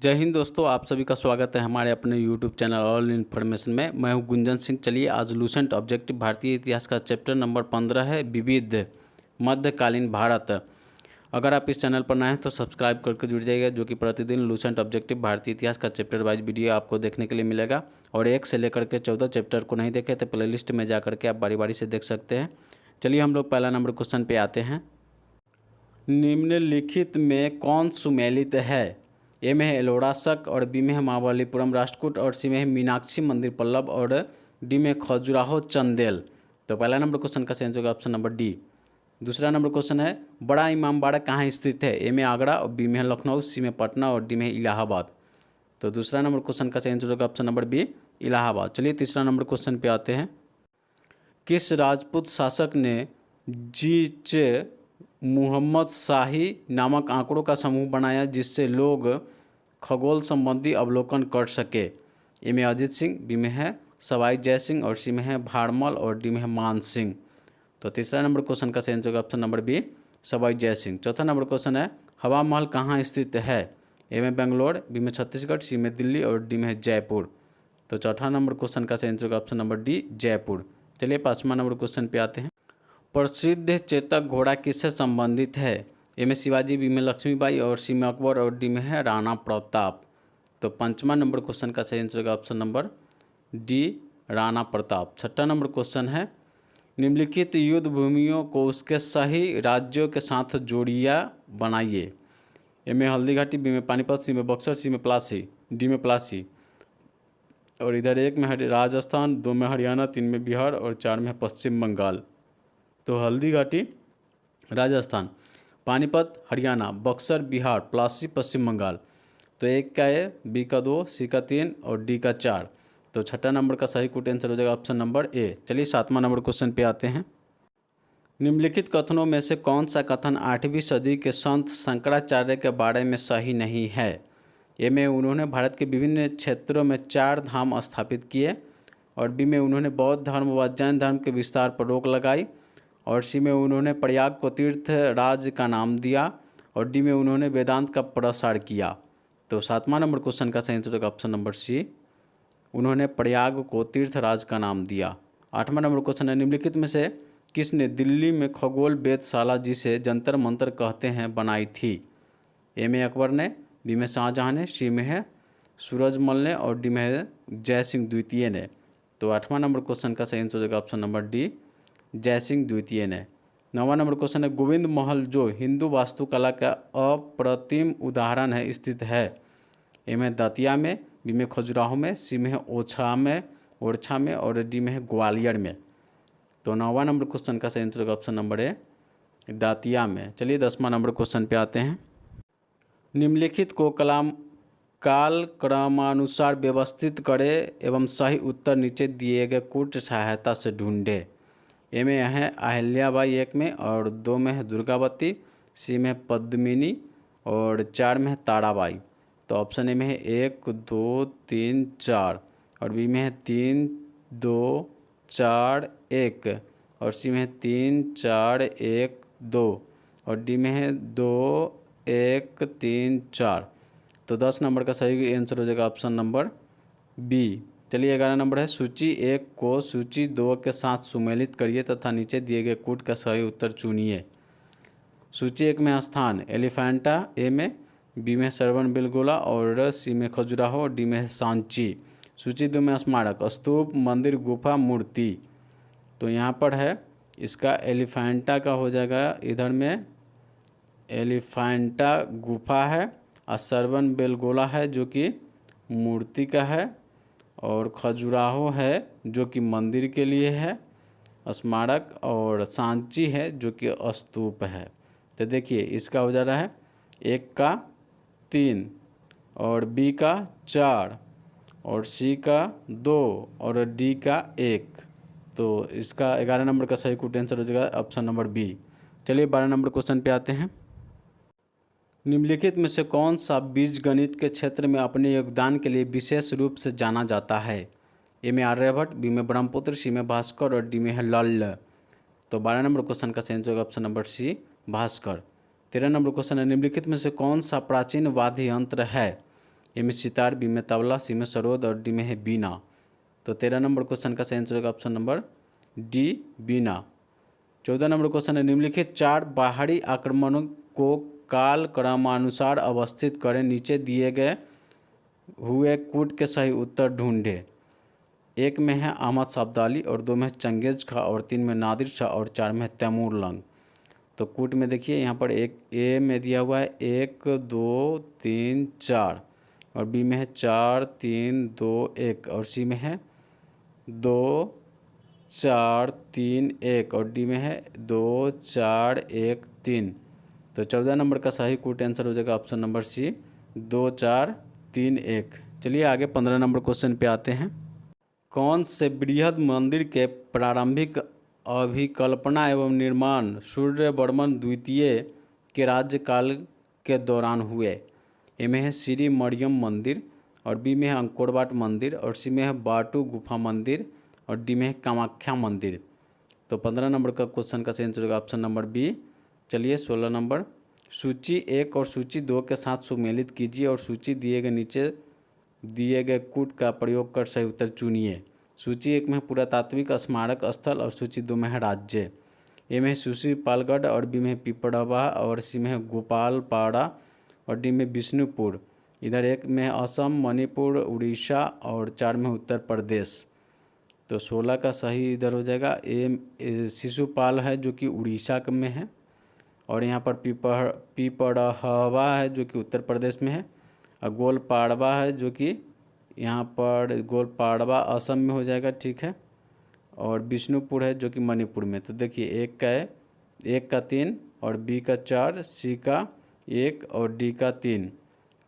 जय हिंद दोस्तों, आप सभी का स्वागत है हमारे अपने YouTube चैनल ऑल इन्फॉर्मेशन में। मैं हूं गुंजन सिंह। चलिए आज लूसेंट ऑब्जेक्टिव भारतीय इतिहास का चैप्टर नंबर 15 है विविध मध्यकालीन भारत। अगर आप इस चैनल पर नए हैं तो सब्सक्राइब करके जुड़ जाइएगा, जो कि प्रतिदिन लूसेंट ऑब्जेक्टिव भारतीय इतिहास का चैप्टर वाइज वीडियो आपको देखने के लिए मिलेगा। और 1 से लेकर के 14 चैप्टर को नहीं देखे तो प्ले लिस्ट में जा करके आप बारी बारी से देख सकते हैं। चलिए हम लोग पहला नंबर क्वेश्चन पे आते हैं। निम्नलिखित में कौन सुमेलित है? ए में है एलोरा शक, और बी में है महाबलीपुरम राष्ट्रकूट, और सी में है मीनाक्षी मंदिर पल्लव, और डी में खजुराहो चंदेल। तो पहला नंबर क्वेश्चन का सही आंसर होगा ऑप्शन नंबर डी। दूसरा नंबर क्वेश्चन है बड़ा इमामबाड़ा कहाँ स्थित है? ए में आगरा, और बी में है लखनऊ, सी में पटना, और डी में इलाहाबाद। तो दूसरा नंबर क्वेश्चन का सही आंसर होगा ऑप्शन नंबर बी, इलाहाबाद। चलिए तीसरा नंबर क्वेश्चन पे आते हैं। किस राजपूत शासक ने जीच मुहम्मद शाही नामक आंकड़ों का समूह बनाया जिससे लोग खगोल संबंधी अवलोकन कर सके? ए में अजीत सिंह, बी में है सवाई जय सिंह, और सी में है भारमल, और डी में है मान सिंह। तो तीसरा नंबर क्वेश्चन का सही आंसर होगा option number B, Sawai Jai Singh. चौथा नंबर क्वेश्चन है हवा महल कहाँ स्थित है? ए में बेंगलोर, बी में छत्तीसगढ़, सी में दिल्ली, और डी में है जयपुर। तो चौथा नंबर क्वेश्चन का सही आंसर होगा ऑप्शन नंबर डी, जयपुर। चलिए पाँचवा नंबर क्वेश्चन पे आते हैं। प्रसिद्ध चेतक घोड़ा किससे संबंधित है? ए में शिवाजी, बी में लक्ष्मीबाई, और सी में अकबर, और डी में है राणा प्रताप। तो पांचवा नंबर क्वेश्चन का सही आंसर होगा option number D, Rana Pratap. छठा नंबर क्वेश्चन है निम्नलिखित युद्ध भूमियों को उसके सही राज्यों के साथ जोड़िया बनाइए। ए में हल्दी घाटी, बी में पानीपत, सी में बक्सर, सी में प्लासी, डी में प्लासी। और इधर 1 में राजस्थान, 2 में हरियाणा, 3 में बिहार, और 4 में पश्चिम बंगाल। तो हल्दी घाटी राजस्थान, पानीपत हरियाणा, बक्सर बिहार, प्लासी पश्चिम बंगाल। तो 1 का ए, बी का 2, सी का 3, और डी का 4। तो छठा नंबर का सही करेक्ट आंसर हो जाएगा ऑप्शन नंबर ए। चलिए सातवां नंबर क्वेश्चन पे आते हैं। निम्नलिखित कथनों में से कौन सा कथन 8वीं सदी के संत शंकराचार्य के बारे में सही नहीं है? ए में उन्होंने भारत के विभिन्न क्षेत्रों में 4 धाम स्थापित किए, और बी में उन्होंने बौद्ध धर्म व जैन धर्म के विस्तार पर रोक लगाई, और सी में उन्होंने प्रयाग को तीर्थ राज का नाम दिया, और डी में उन्होंने वेदांत का प्रसार किया। तो सातवां नंबर क्वेश्चन का सही आंसर होगा ऑप्शन नंबर सी, उन्होंने प्रयाग को तीर्थ राज का नाम दिया। आठवां नंबर क्वेश्चन है निम्नलिखित में से किसने दिल्ली में खगोल वेधशाला जिसे जंतर मंतर कहते हैं बनाई थी? ए में अकबर ने, बी में शाहजहां ने, सी में है सूरजमल ने, और डी में है जय सिंह द्वितीय ने। तो आठवां नंबर क्वेश्चन का सही आंसर होगा ऑप्शन नंबर डी, जय सिंह द्वितीय ने। नौवां नंबर क्वेश्चन है गोविंद महल जो हिंदू वास्तुकला का अप्रतिम उदाहरण है स्थित है? ए में दतिया में, बी में खजुराहो में, सी में है ओरछा में, और डी में है ग्वालियर में। तो नौवां नंबर क्वेश्चन का सही आंसर होगा ऑप्शन नंबर ए, दातिया में। चलिए 10वां नंबर क्वेश्चन पे आते हैं। निम्नलिखित को काल क्रमानुसार व्यवस्थित करें एवं सही उत्तर नीचे दिए गए कूट सहायता से ढूंढे। ए में है अहिल्याबाई 1 में, और 2 में है दुर्गावती, सी में पद्मिनी, और 4 में है ताराबाई। तो ऑप्शन ए में है 1 2 3 4, और बी में है 3 2 4 1, और सी में है 3 4 1 2, और डी में है 2 1 3 4। तो 10 नंबर का सही आंसर हो जाएगा ऑप्शन नंबर बी। चलिए 11 नंबर है सूची 1 को सूची 2 के साथ सुमेलित करिए तथा नीचे दिए गए कूट का सही उत्तर चुनिए। सूची 1 में स्थान एलिफेंटा, ए में, बी में श्रवण बेलगोला, और सी में खजुराहो, और डी में है सांची। सूची 2 में स्मारक स्तूप मंदिर गुफा मूर्ति। तो यहाँ पर है इसका एलिफेंटा का हो जाएगा, इधर में एलिफेंटा गुफा है, और श्रवण बेलगोला है जो कि मूर्ति का है, और खजुराहो है जो कि मंदिर के लिए है स्मारक, और सांची है जो कि स्तूप है। तो देखिए इसका हो जा रहा है 1 का 3, और बी का 4, और सी का 2, और डी का 1। तो इसका 11 नंबर का सही करेक्ट आंसर हो जाएगा ऑप्शन नंबर बी। चलिए 12 नंबर क्वेश्चन पे आते हैं। निम्नलिखित में से कौन सा बीजगणित के क्षेत्र में अपने योगदान के लिए विशेष रूप से जाना जाता है? ए में आर्यभट्ट, बी में ब्रह्मपुत्र, सी में भास्कर, और डी में है लल्ल। तो 12 नंबर क्वेश्चन का सही आंसर होगा option number C, Bhaskar. 13 number question है निम्नलिखित में से कौन सा प्राचीन वाद्य यंत्र है? ए में सितार, बी में तबला, सी में सरोद और डी में है बीना। तो 13 नंबर क्वेश्चन का सही आंसर होगा ऑप्शन नंबर डी, बीना। 14 नंबर क्वेश्चन है, निम्नलिखित 4 बाहरी आक्रमणों को काल क्रमानुसार अवस्थित करें, नीचे दिए गए हुए कूट के सही उत्तर ढूंढे। 1 में है अहमद शब्दाली और 2 में है चंगेज खा और 3 में नादिर शाह और 4 में है तैमूर लंग। तो कूट में देखिए यहाँ पर एक ए में दिया हुआ है 1 2 3 4 और बी में है 4 3 2 1 और सी में है 2 4 3 1 और डी में है 2 4 1 3। तो 14 नंबर का सही कूट आंसर हो जाएगा ऑप्शन नंबर सी, 2 4 3 1। चलिए आगे 15 नंबर क्वेश्चन पे आते हैं। कौन से बृहद मंदिर के प्रारंभिक अभिकल्पना एवं निर्माण सूर्यवर्मन द्वितीय के राज्यकाल के दौरान हुए? ए में है श्री मरियम मंदिर और बी में है अंकोरवाट मंदिर और सी में है बाटू गुफा मंदिर और डी में है कामाख्या मंदिर। तो 15 नंबर का क्वेश्चन का सही आंसर होगा ऑप्शन नंबर बी। चलिए 16 नंबर, सूची 1 और सूची 2 के साथ सुमेलित कीजिए और सूची दिए गए नीचे दिए गए कूट का प्रयोग कर सही उत्तर चुनिए। सूची 1 में है पुरातात्विक स्मारक स्थल और सूची 2 में है राज्य। ए में है सुशीपालगढ़ और बी में है पिपड़वा और सी में है गोपालपाड़ा और डी में विष्णुपुर। इधर 1 में है असम, मणिपुर, उड़ीसा और 4 में उत्तर प्रदेश। तो 16 का सही इधर हो जाएगा ए शिशुपाल है जो कि उड़ीसा में है और यहाँ पर पिपड़हवा है जो कि उत्तर प्रदेश में है और गोलपाड़वा है जो कि यहाँ पर गोलपाड़वा असम में हो जाएगा, ठीक है, और विष्णुपुर है जो कि मणिपुर में। तो देखिए 1 का है, 1 का 3 और बी का 4, सी का 1 और डी का 3।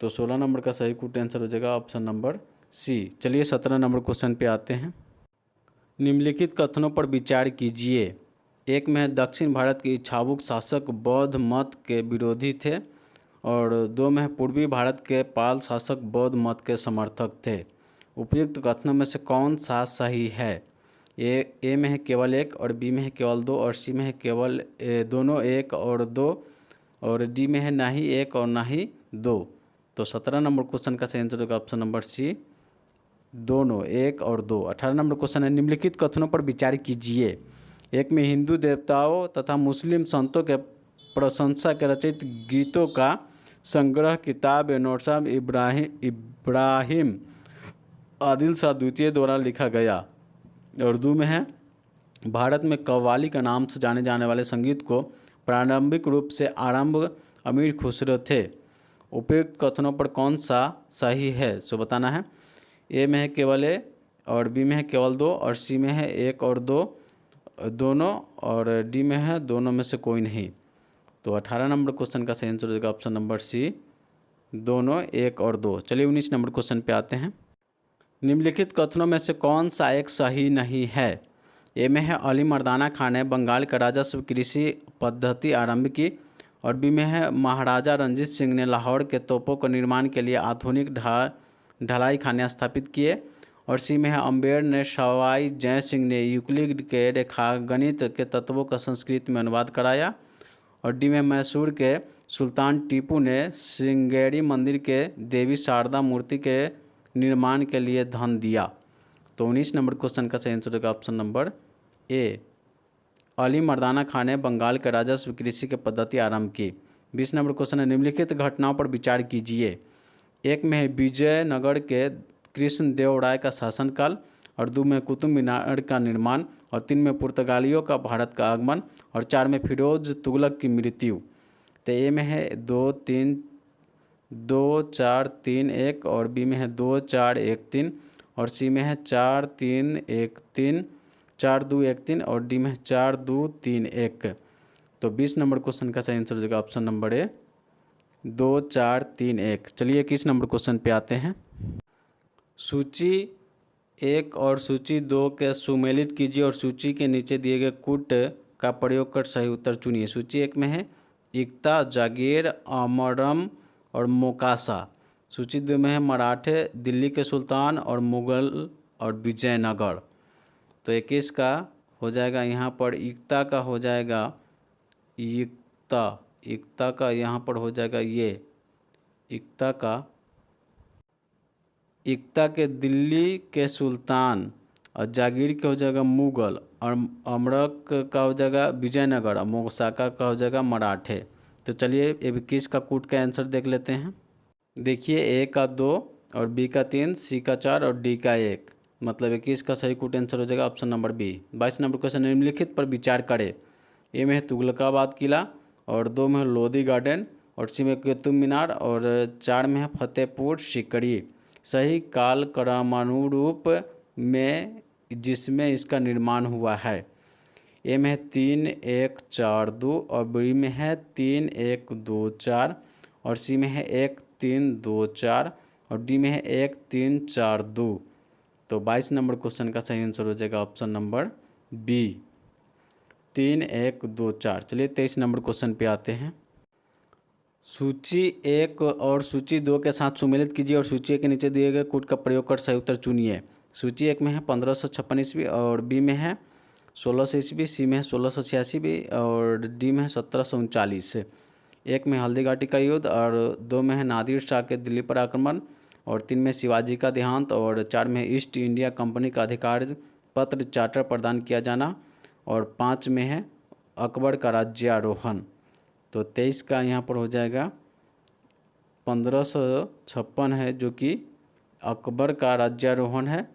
तो 16 नंबर का सही कूट आंसर हो जाएगा ऑप्शन नंबर सी। चलिए 17 नंबर क्वेश्चन पे आते हैं। निम्नलिखित कथनों पर विचार कीजिए। 1 में है दक्षिण भारत के इच्छावुक शासक बौद्ध मत के विरोधी थे और 2 में है पूर्वी भारत के पाल शासक बौद्ध मत के समर्थक थे। उपयुक्त कथनों में से कौन सा सही है? ए में है केवल 1 और बी में है केवल 2 और सी में है केवल दोनों 1 और 2 और डी में है ना ही 1 और ना ही 2। तो 17 नंबर क्वेश्चन का सही आंसर होगा ऑप्शन नंबर सी, दोनों 1 और 2। 18 नंबर क्वेश्चन है, निम्नलिखित कथनों पर विचार कीजिए। 1 में हिंदू देवताओं तथा मुस्लिम संतों के प्रशंसा के रचित गीतों का संग्रह किताब नौशाद इब्राहिम आदिल शाह द्वितीय द्वारा लिखा गया। और 2 में है भारत में कव्वाली का नाम से जाने जाने वाले संगीत को प्रारंभिक रूप से आरंभ अमीर खुसरो थे। उपयुक्त कथनों पर कौन सा सही है सो बताना है। ए में है केवल ए और बी में है केवल 2 और सी में है 1 और 2 दोनों और डी में है दोनों में से कोई नहीं। तो 18 नंबर क्वेश्चन का सही आंसर हो जाएगा ऑप्शन नंबर सी, दोनों 1 और 2। चलिए 19 नंबर क्वेश्चन पे आते हैं। निम्नलिखित कथनों में से कौन सा एक सही नहीं है? ए में है अली मर्दाना खान ने बंगाल का राजस्व कृषि पद्धति आरंभ की और बी में है महाराजा रंजीत सिंह ने लाहौर के तोपों के निर्माण के लिए आधुनिक ढलाई खाने स्थापित किए और सी में है अम्बेर ने सवाई जय सिंह ने यूक्लिड के रेखागणित के तत्वों का संस्कृत में अनुवाद कराया और डी में मैसूर के सुल्तान टीपू ने श्रृंगेरी मंदिर के देवी शारदा मूर्ति के निर्माण के लिए धन दिया। तो 19 नंबर क्वेश्चन का सही आंसर होगा ऑप्शन नंबर ए, अली मर्दाना खान ने बंगाल के राजस्व कृषि की पद्धति आरंभ की। 20 नंबर क्वेश्चन है, निम्नलिखित घटनाओं पर विचार कीजिए। 1 में है विजयनगर के कृष्णदेव राय का शासनकाल और 2 में कुतुब मीनार का निर्माण और 3 में पुर्तगालियों का भारत का आगमन और 4 में फिरोज तुगलक की मृत्यु। तो ए में है 2 4 3 1 और बी में है 2 4 1 3 और सी में है 4 3 1 3 4 2 1 3 और डी में है 4 2 3 1। तो 20 नंबर क्वेश्चन का सही आंसर हो जाएगा ऑप्शन नंबर ए, 2 4 3 1। चलिए 21 नंबर क्वेश्चन पे आते हैं। सूची 1 और सूची 2 के सुमेलित कीजिए और सूची के नीचे दिए गए कूट का प्रयोग कर सही उत्तर चुनिए। सूची 1 में है इक्ता, जागीर, अमरम और मोकासा। सूची 2 में है मराठे, दिल्ली के सुल्तान और मुगल और विजयनगर। तो 21 का हो जाएगा यहाँ पर इक्ता का हो जाएगा इक्ता का यहाँ पर हो जाएगा ये इक्ता का इक्ता के दिल्ली के सुल्तान, और जागीर का हो जाएगा मुगल, और अमरक का हो जाएगा विजयनगर, और मोगसाका का हो जाएगा मराठे। तो चलिए 21 का कूट का आंसर देख लेते हैं। देखिए ए का 2 और बी का 3, सी का 4 और डी का 1, मतलब 21 का सही कूट आंसर हो जाएगा option number B. 22 number question, निम्नलिखित पर विचार करें। ए में है तुगलकाबाद किला, और 2 में है लोधी गार्डन, और सी में कुतुब मीनार, और 4 में है फतेहपुर सीकरी। सही काल क्रमानुरूप में जिसमें इसका निर्माण हुआ है। ए में है 3 1 4 2, और बी में है 3 1 2 4, और सी में है 1 3 2 4, और डी में है 1 3 4 2। तो 22 नंबर क्वेश्चन का सही आंसर हो जाएगा ऑप्शन नंबर बी, 3 1 2 4। चलिए 23 नंबर क्वेश्चन पे आते हैं। सूची 1 और सूची 2 के साथ सुमेलित कीजिए और सूची 1 के नीचे दिए गए कूट का प्रयोग कर सही उत्तर चुनिए। सूची 1 में है 1556 ईस्वी, और बी में है 1600 ईस्वी, सी में है 1686 भी, और डी में है 1739। 1 में हल्दी घाटी का युद्ध, और 2 में है नादिर शाह के दिल्ली पर आक्रमण, और 3 में शिवाजी का देहांत, और 4 में ईस्ट इंडिया कंपनी का अधिकार पत्र चार्टर प्रदान किया जाना, और 5 में है अकबर का राज्यारोहण। तो 23 का यहाँ पर हो जाएगा 1556 है, जो कि अकबर का राज्यारोहण है,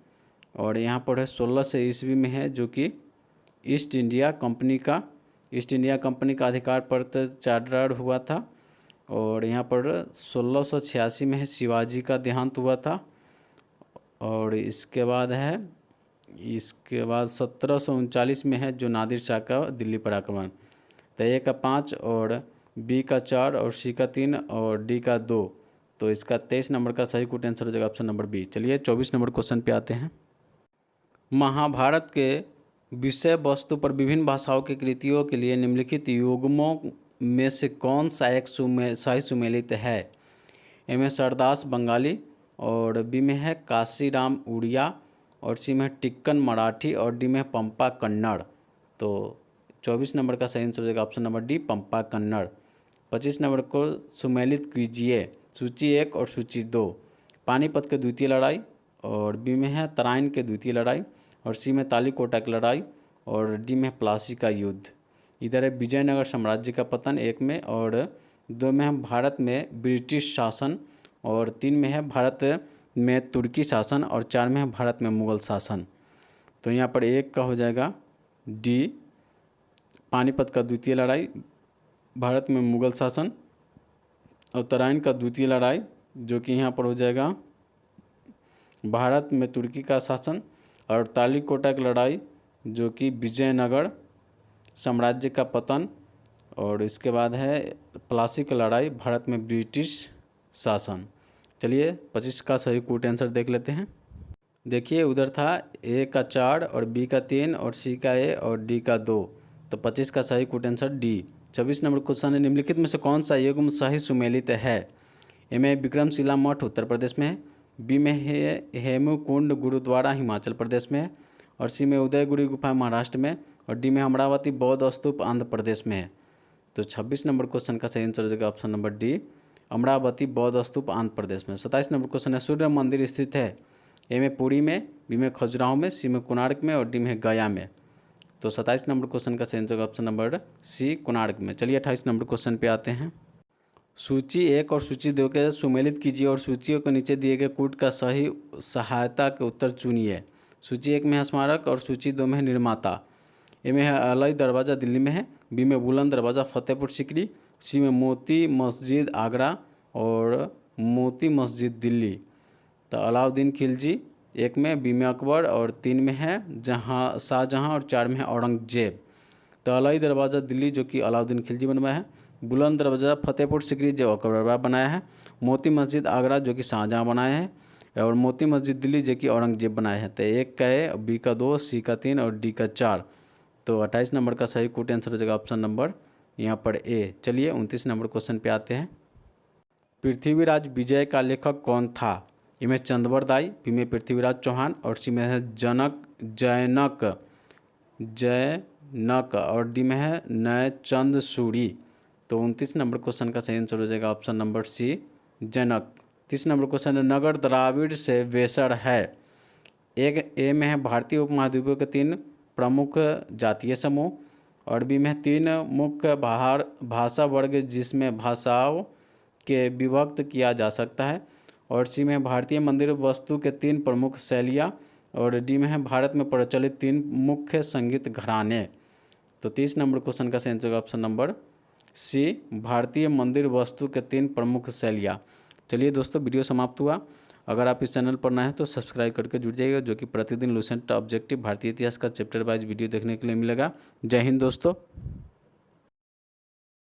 और यहाँ पर है 1600 ईस्वी में है, जो कि ईस्ट इंडिया कंपनी का अधिकार पत्र चार्टर हुआ था, और यहाँ पर 1686 में है शिवाजी का देहांत हुआ था, और इसके बाद 1739 में है जो नादिर शाह का दिल्ली पर आक्रमण। तो ए का 5 और बी का 4 और सी का 3 और डी का 2। तो इसका 23 नंबर का सही कूट आंसर हो जाएगा ऑप्शन नंबर बी। चलिए 24 नंबर क्वेश्चन पे आते हैं। महाभारत के विषय वस्तु पर विभिन्न भाषाओं की कृतियों के लिए निम्नलिखित युग्मों में से कौन सा एक सही सुमेलित है। ए में सरदास बंगाली, और बी में है काशीराम उड़िया, और सी में है टिक्कन मराठी, और डी में है पंपा कन्नड़। तो 24 नंबर का सही आंसर हो जाएगा ऑप्शन नंबर डी, पंपा कन्नड़। 25 नंबर को सुमेलित कीजिए। सूची 1 और सूची 2, पानीपत के द्वितीय लड़ाई, और बी में है तराइन के द्वितीय लड़ाई, और सी में तालीकोटा की लड़ाई, और डी में प्लासी का युद्ध। इधर है विजयनगर साम्राज्य का पतन 1 में, और 2 में है भारत में ब्रिटिश शासन, और 3 में है भारत में तुर्की शासन, और 4 में है भारत में मुगल शासन। तो यहाँ पर 1 का हो जाएगा डी, पानीपत का द्वितीय लड़ाई, भारत में मुगल शासन, और तराइन का द्वितीय लड़ाई जो कि यहाँ पर हो जाएगा भारत में तुर्की का शासन, और तालीकोटा की लड़ाई जो कि विजयनगर साम्राज्य का पतन, और इसके बाद है प्लासी की लड़ाई, भारत में ब्रिटिश शासन। चलिए 25 का सही कूट आंसर देख लेते हैं। देखिए उधर था ए का 4 और बी का 3 और सी का ए और डी का 2। तो 25 का सही कूट आंसर डी। 24 नंबर क्वेश्चन है, निम्नलिखित में से कौन सा युग्म सही सुमेलित है। ए में विक्रमशिला मठ उत्तर प्रदेश में है, बी में है हेमकुंड गुरुद्वारा हिमाचल प्रदेश में है, और सी में उदयगिरी गुफा महाराष्ट्र में, और डी में अमरावती बौद्ध स्तूप आंध्र प्रदेश में है। तो 26 नंबर क्वेश्चन का सही आंसर हो जाएगा ऑप्शन नंबर डी, अमरावती बौद्ध स्तूप आंध्र प्रदेश में। 27 नंबर क्वेश्चन है, सूर्य मंदिर स्थित है। ए में पुरी में, बी में खजुराहो में, सी में कोणार्क में, और डी में गया में। तो 27 नंबर क्वेश्चन का सही answer option number C, Konark में। चलिए 28 नंबर क्वेश्चन पे आते हैं। सूची 1 और सूची 2 के सुमेलित कीजिए और सूचियों के नीचे दिए गए कूट का सही सहायता के उत्तर चुनिए। सूची 1 में है स्मारक, और सूची 2 में है निर्माता। ए में है अलई दरवाज़ा दिल्ली में है, बी में बुलंद दरवाज़ा फतेहपुर सीकरी, सी में मोती मस्जिद आगरा, और मोती मस्जिद दिल्ली। तो अलाउद्दीन खिलजी 1 में, बी में अकबर, और 3 में है शाहजहाँ, और 4 में है औरंगजेब। तो अलई दरवाज़ा दिल्ली जो कि अलाउद्दीन खिलजी बनवाया है, बुलंद दरवाज़ा फतेहपुर सीकरी जो अकबर बनाया है, मोती मस्जिद आगरा जो कि शाहजहाँ बनाया है, और मोती मस्जिद दिल्ली जो कि औरंगजेब बनाया है। तो 1 का है, बी का 2, सी का 3 और डी का 4। तो 28 नंबर का सही कूट आंसर हो जाएगा ऑप्शन नंबर यहाँ पर ए। चलिए 29 नंबर क्वेश्चन पे आते हैं। पृथ्वीराज विजय का लेखक कौन था। ए में चंदबर दाई, बी में पृथ्वीराज चौहान, और सी में है जयनक, और डी में है नयचंद सूरी। तो 29 नंबर क्वेश्चन का सही आंसर हो जाएगा ऑप्शन नंबर सी, जनक। 30 नंबर क्वेश्चन है, नगर द्राविड़ से वेसर है। एक ए में है भारतीय उपमहाद्वीपों के 3 प्रमुख जातीय समूह, और बी में 3 मुख्य भाषा वर्ग जिसमें भाषाओं के विभक्त किया जा सकता है, और सी में भारतीय मंदिर वस्तु के 3 प्रमुख शैलियाँ, और डी में है भारत में प्रचलित 3 मुख्य संगीत घराने। तो 30 नंबर क्वेश्चन का सही आंसर होगा ऑप्शन नंबर सी, भारतीय मंदिर वस्तु के 3 प्रमुख शैलियाँ। चलिए दोस्तों, वीडियो समाप्त हुआ। अगर आप इस चैनल पर नए हैं तो सब्सक्राइब करके जुड़ जाइएगा, जो कि प्रतिदिन लुसेंट ऑब्जेक्टिव भारतीय इतिहास का चैप्टर वाइज वीडियो देखने के लिए मिलेगा। जय हिंद दोस्तों।